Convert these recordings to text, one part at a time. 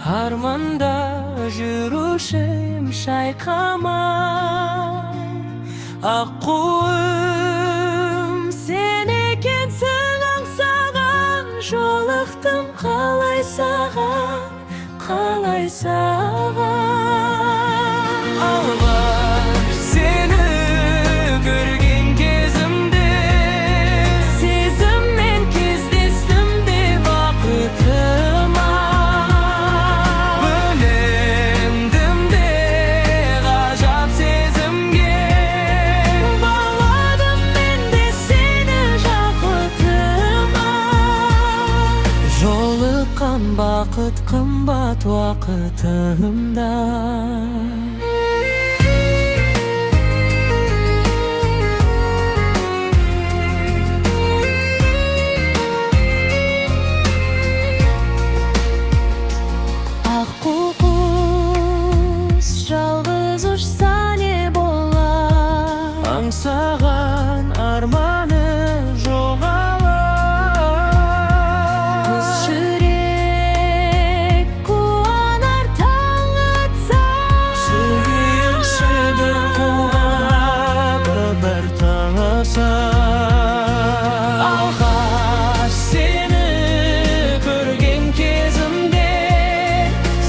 Armanda жүрушім шайқамай, аққуым сен екенсің аңсаған, жолықтым қалай саған, қалай саған. Алғаш сені көрген кезімде, сезіммен кездестім де бақытыма. Бөлендім де ғажап сезімге, баладым мен де сені жақұтыма. Жолыққан бақыт қымбат уақытымда. Аққу құс жалғыз ұшса не болар, аңсаған арманы жоғалар. Құс жүрек қуанар таң атса, сүйінші қуанар бір таң аса. Алғаш сені көрген кезімде,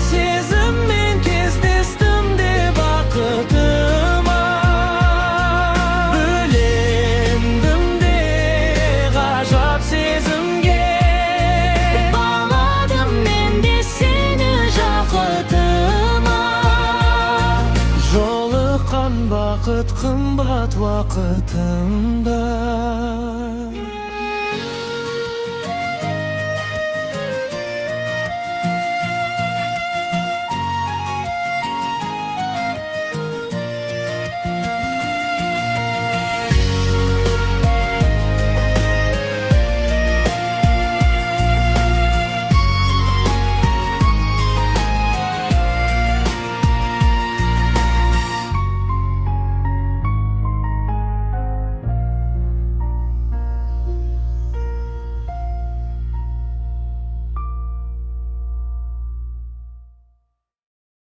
сезіммен кездестім де бақытыма. Бөлендім де ғажап сезімге, баладым мен де сені жақұтыма. Жолыққан бақыт қымбат уақытымда.